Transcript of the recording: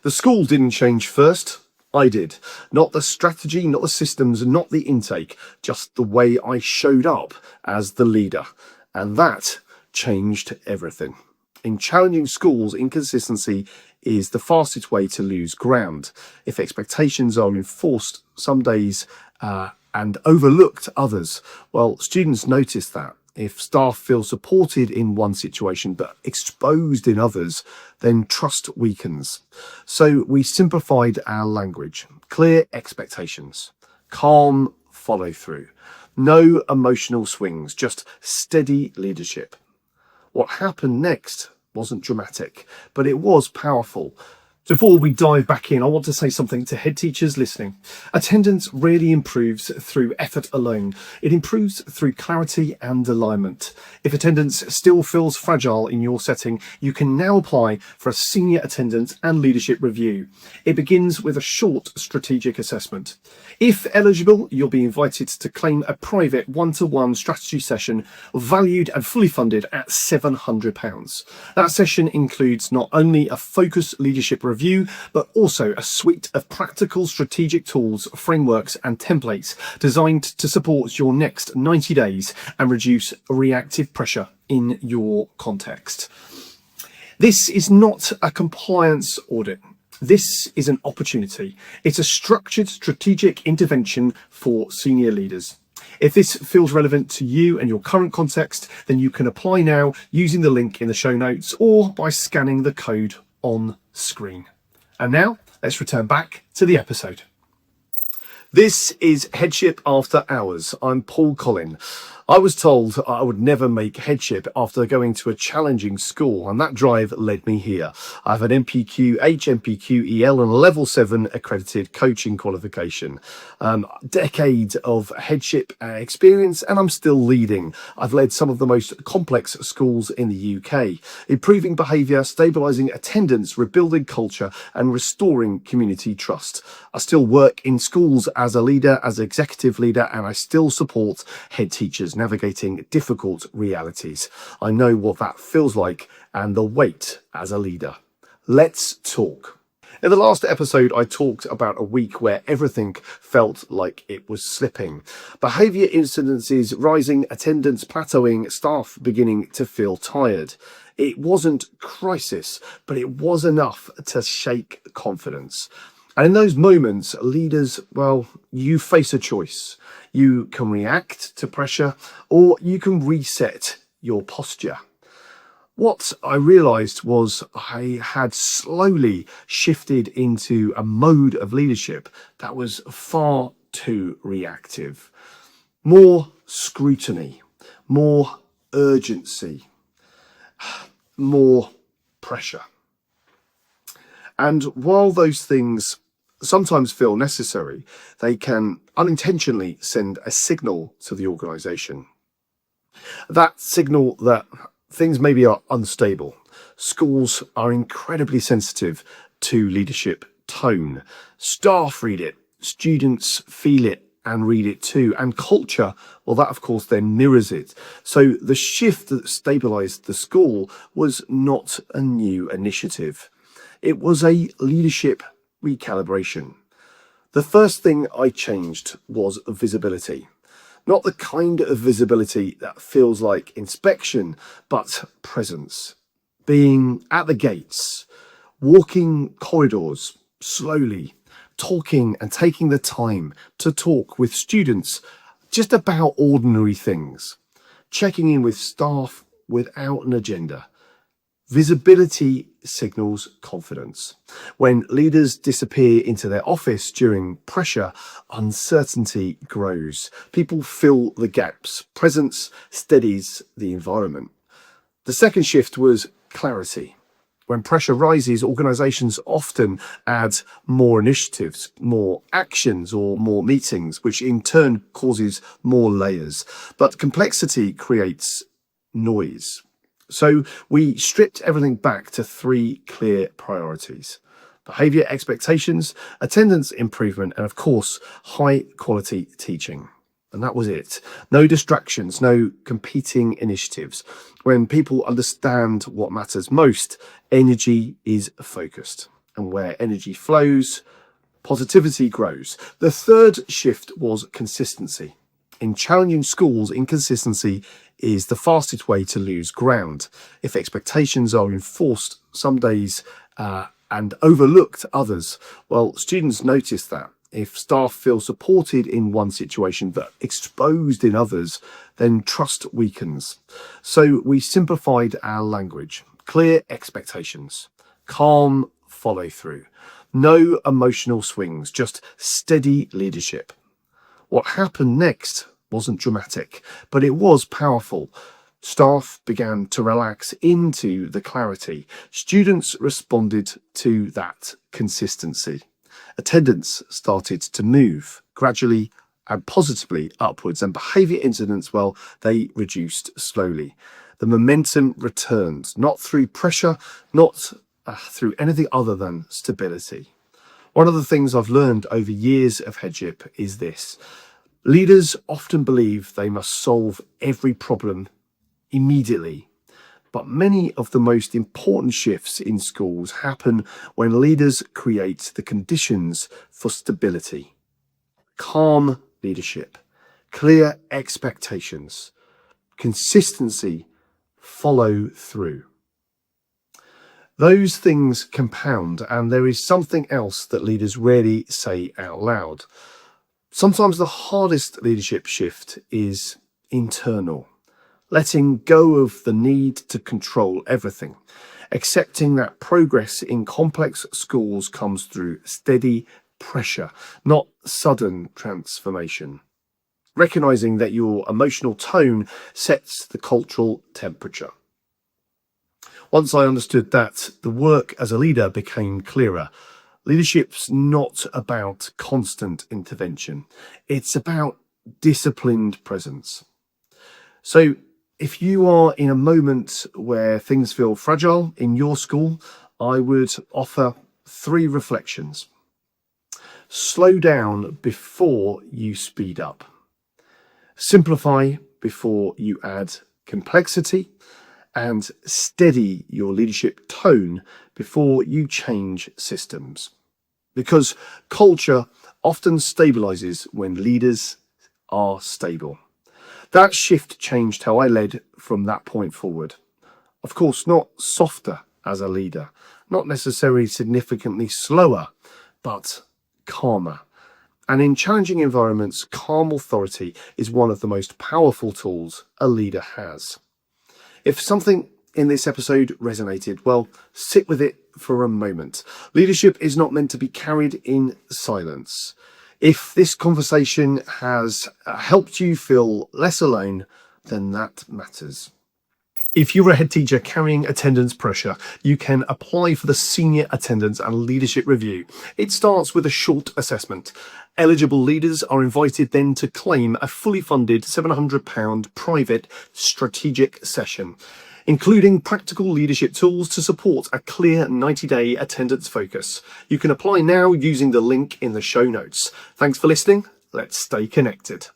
The school didn't change first. I did. Not the strategy, not the systems, not the intake, just the way I showed up as the leader. And that changed everything. In challenging schools, inconsistency is the fastest way to lose ground. If expectations are enforced some days and overlooked others, well, students notice that. If staff feel supported in one situation but exposed in others, then trust weakens. So we simplified our language. Clear expectations, calm follow through, no emotional swings, just steady leadership. What happened next wasn't dramatic, but it was powerful. Before we dive back in, I want to say something to head teachers listening. Attendance really improves through effort alone. It improves through clarity and alignment. If attendance still feels fragile in your setting, you can now apply for a senior attendance and leadership review. It begins with a short strategic assessment. If eligible, you'll be invited to claim a private one-to-one strategy session valued and fully funded at £700. That session includes not only a focused leadership review, but also a suite of practical strategic tools, frameworks and templates designed to support your next 90 days and reduce reactive pressure in your context. This is not a compliance audit. This is an opportunity. It's a structured strategic intervention for senior leaders. If this feels relevant to you and your current context, then you can apply now using the link in the show notes or by scanning the code on screen. And now let's return back to the episode. This is Headship After Hours. I'm Paul Collin. I was told I would never make headship after going to a challenging school, and that drive led me here. I have an MPQ, HMPQ, EL and a level 7 accredited coaching qualification. Decades of headship experience, and I'm still leading. I've led some of the most complex schools in the UK, improving behaviour, stabilising attendance, rebuilding culture and restoring community trust. I still work in schools as a leader, as executive leader, and I still support head teachers navigating difficult realities. I know what that feels like and the weight as a leader. Let's talk. In the last episode, I talked about a week where everything felt like it was slipping. Behaviour incidences rising, attendance plateauing, staff beginning to feel tired. It wasn't crisis, but it was enough to shake confidence. And in those moments, leaders, well, you face a choice. You can react to pressure or you can reset your posture. What I realised was I had slowly shifted into a mode of leadership that was far too reactive. More scrutiny, more urgency, more pressure. And while those things sometimes feel necessary, they can unintentionally send a signal to the organisation. That signal that things maybe are unstable. Schools are incredibly sensitive to leadership tone. Staff read it, students feel it and read it too. And culture, well, that of course then mirrors it. So the shift that stabilised the school was not a new initiative. It was a leadership recalibration. The first thing I changed was visibility. Not the kind of visibility that feels like inspection, but presence. Being at the gates, walking corridors slowly, talking and taking the time to talk with students just about ordinary things. Checking in with staff without an agenda. Visibility signals confidence. When leaders disappear into their office during pressure, uncertainty grows. People fill the gaps. Presence steadies the environment. The second shift was clarity. When pressure rises, organisations often add more initiatives, more actions or more meetings, which in turn causes more layers. But complexity creates noise. So we stripped everything back to 3 clear priorities: behaviour expectations, attendance improvement, and of course, high quality teaching. And that was it. No distractions, no competing initiatives. When people understand what matters most, energy is focused. And where energy flows, positivity grows. The third shift was consistency. In challenging schools, inconsistency is the fastest way to lose ground. If expectations are enforced some days and overlooked others, well, students notice that. If staff feel supported in one situation but exposed in others, then trust weakens. So we simplified our language. Clear expectations, calm follow through, no emotional swings, just steady leadership. What happened next wasn't dramatic, but it was powerful. Staff began to relax into the clarity. Students responded to that consistency. Attendance started to move gradually and positively upwards, and behaviour incidents, well, they reduced slowly. The momentum returned, not through pressure, not through anything other than stability. One of the things I've learned over years of headship is this. Leaders often believe they must solve every problem immediately, but many of the most important shifts in schools happen when leaders create the conditions for stability. Calm leadership, clear expectations, consistency, follow through. Those things compound, and there is something else that leaders rarely say out loud. Sometimes the hardest leadership shift is internal. Letting go of the need to control everything. Accepting that progress in complex schools comes through steady pressure, not sudden transformation. Recognizing that your emotional tone sets the cultural temperature. Once I understood that, the work as a leader became clearer. Leadership's not about constant intervention. It's about disciplined presence. So if you are in a moment where things feel fragile in your school, I would offer 3 reflections. Slow down before you speed up. Simplify before you add complexity. And steady your leadership tone before you change systems. Because culture often stabilises when leaders are stable. That shift changed how I led from that point forward. Of course, not softer as a leader, not necessarily significantly slower, but calmer. And in challenging environments, calm authority is one of the most powerful tools a leader has. If something in this episode resonated, well, sit with it for a moment. Leadership is not meant to be carried in silence. If this conversation has helped you feel less alone, then that matters. If you're a head teacher carrying attendance pressure, you can apply for the Senior Attendance and Leadership Review. It starts with a short assessment. Eligible leaders are invited then to claim a fully funded £700 private strategic session, including practical leadership tools to support a clear 90-day attendance focus. You can apply now using the link in the show notes. Thanks for listening. Let's stay connected.